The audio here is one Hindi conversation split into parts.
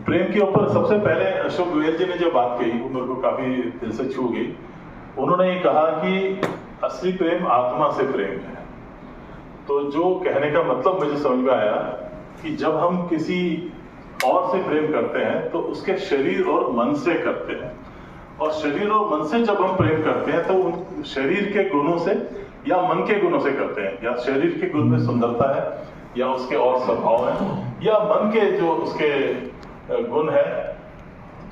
प्रेम के ऊपर सबसे पहले अशोक गोयल जी ने जो बात कही वो मेरे को काफी दिल से छू गई। उन्होंने ये कहा कि असली प्रेम आत्मा से प्रेम है। तो जो कहने का मतलब मुझे समझ में आया कि जब हम किसी और से प्रेम करते हैं तो उसके शरीर और मन से करते हैं, और शरीर और मन से जब हम प्रेम करते हैं तो उन शरीर के गुणों से या मन के गुणों से करते हैं, या शरीर के गुण में सुंदरता है या उसके और स्वभाव है या मन के जो उसके गुण है,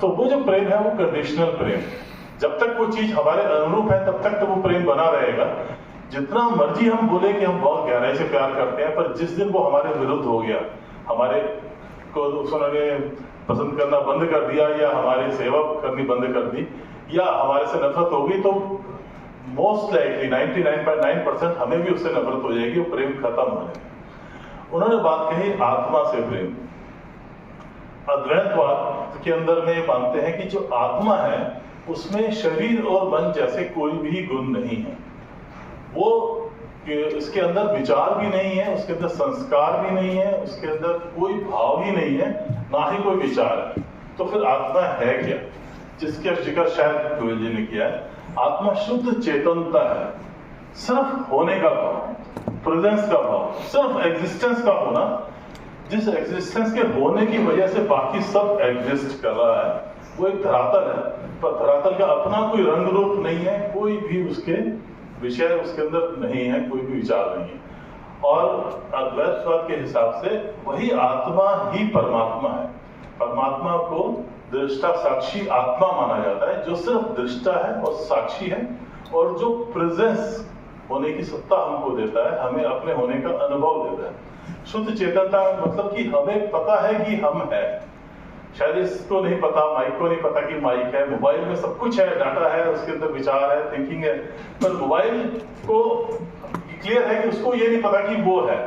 तो वो जो प्रेम है वो कंडीशनल प्रेम है। जब तक वो चीज हमारे अनुरूप है तब तक तो वो प्रेम बना रहेगा। जितना मर्जी हम बोले कि हम बहुत गहराई से प्यार करते हैं, पर जिस दिन वो हमारे विरुद्ध हो गया, हमारे को उन्होंने पसंद करना बंद कर दिया या हमारी सेवा करनी बंद कर दी या हमारे से नफरत हो गई, तो मोस्ट लाइकली 99.9% हमें भी उससे नफरत हो जाएगी, वो प्रेम खत्म हो जाएगा। उन्होंने बात कही आत्मा से प्रेम। अद्वैतवाद के अंदर में ये मानते हैं कि जो आत्मा है उसमें शरीर और मन जैसे कोई भी गुण नहीं है। वो इसके अंदर विचार भी नहीं है, उसके अंदर संस्कार भी नहीं है, उसके अंदर कोई भाव ही नहीं है, ना ही कोई विचार है। तो फिर आत्मा है क्या, जिसका जिक्र शायद गोयल जी ने किया है। आत्मा शुद्ध चेतनता है, सिर्फ होने का भाव, प्रेजेंस का भाव, सिर्फ एग्जिस्टेंस का होना, जिस एग्जिस्टेंस के होने की वजह से बाकी सब एग्जिस्ट कर रहा है। वो एक धरातल है, पर धरातल का अपना कोई रंग रूप नहीं है, कोई भी उसके विषय उसके अंदर नहीं है, कोई भी विचार नहीं है। और अद्वैतवाद के हिसाब से वही आत्मा ही परमात्मा है। परमात्मा को दृष्टा साक्षी आत्मा माना जाता है, जो सिर्फ दृष्टा है और साक्षी है, और जो प्रेजेंस होने की सत्ता हमको देता है, हमें अपने होने का अनुभव देता है। शुद्ध चेतनता मतलब कि हमें पता है कि हम है। शायद इसको नहीं पता, माइक को नहीं पता कि माइक है, मोबाइल में सब कुछ है, डाटा है, उसके अंदर विचार है, थिंकिंग है, पर मोबाइल को क्लियर है कि उसको ये नहीं पता कि वो है।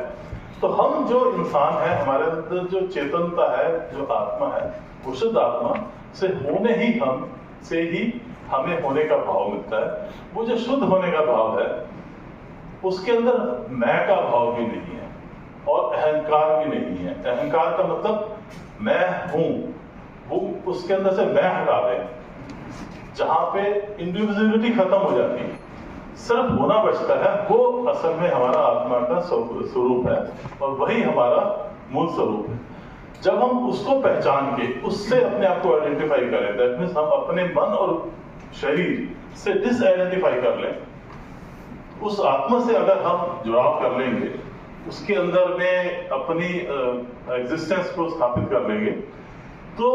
तो हम जो इंसान है, हमारे अंदर जो चेतनता है, जो आत्मा है, वो शुद्ध आत्मा से होने ही हम से ही हमें होने का भाव मिलता है। वो जो शुद्ध होने का भाव है उसके अंदर मैं का भाव भी नहीं है और अहंकार भी नहीं है। अहंकार का मतलब मैं हूं, वो उसके अंदर से मैं हटा दें, जहां पे इंडिविजुअलिटी खत्म हो जाती है, सिर्फ होना बचता है। वो असल में हमारा आत्मा का स्वरूप है और वही हमारा मूल स्वरूप है। जब हम उसको पहचान के उससे अपने आप को आइडेंटिफाई करें, दैट मीन्स हम अपने मन और शरीर से डिसआइडेंटिफाई कर लें, उस आत्मा से अगर हम जुड़ाव कर लेंगे, उसके अंदर में अपनी एग्जिस्टेंस को स्थापित कर लेंगे, तो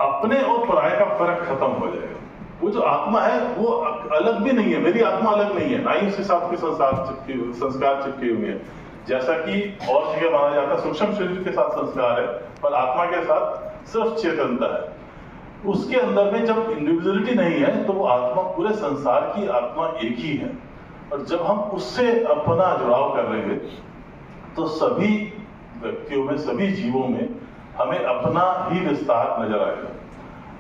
अपने और पराये का फर्क खत्म हो जाएगा। वो जो आत्मा है वो अलग भी नहीं है, मेरी आत्मा अलग नहीं है, ना ही उसके साथ के संस्कार चिपके हुए हैं। जैसा कि और जगह माना जाता है सूक्ष्म शरीर के साथ संस्कार है, पर आत्मा के साथ सिर्फ चेतनता है। उसके अंदर में जब इंडिविजुअलिटी नहीं है तो वो आत्मा पूरे संसार की आत्मा एक ही है। और जब हम उससे अपना जुड़ाव कर लेंगे तो सभी व्यक्तियों में, सभी जीवों में हमें अपना ही विस्तार नजर आएगा।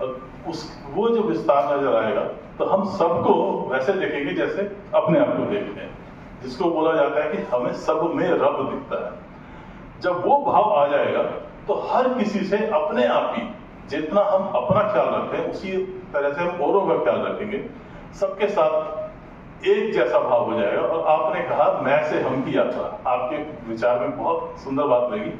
और वो जो विस्तार नजर आएगा तो हम सबको वैसे देखेंगे जैसे अपने आप को देखते हैं, जिसको बोला जाता है कि हमें सब में रब दिखता है। जब वो भाव आ जाएगा तो हर किसी से अपने आप ही, जितना हम अपना ख्याल रखते हैं उसी तरह से हम औरों का ख्याल रखेंगे, सबके साथ एक जैसा भाव हो जाएगा। और आपने कहा मैं से हम की यात्रा, आपके विचार में बहुत सुंदर बात लगी।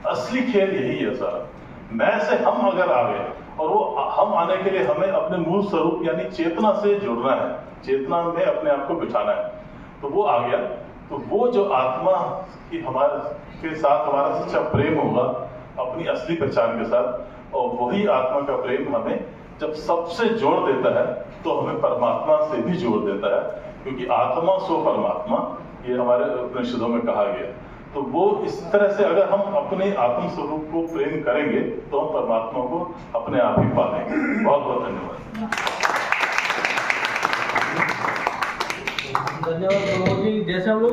असली खेल यही है सारा। मैं से हम अगर आ गए, और वो हम आने के लिए हमें अपने मूल स्वरूप यानी चेतना से जुड़ना है, चेतना में अपने आप को बिठाना है, तो वो आ गया। तो वो जो आत्मा की हमारे के साथ हमारा सच्चा प्रेम होगा अपनी असली पहचान के साथ, और वही आत्मा का प्रेम हमें जब सबसे जोड़ देता है तो हमें परमात्मा से भी जोड़ देता है, क्योंकि आत्मा सो परमात्मा, ये हमारे उपनिषदों में कहा गया। तो वो इस तरह से अगर हम अपने आत्म स्वरूप को प्रेम करेंगे तो हम परमात्मा को अपने आप ही पालेंगे। बहुत बहुत धन्यवाद। धन्यवाद प्रमोद जी। जैसे हम लोग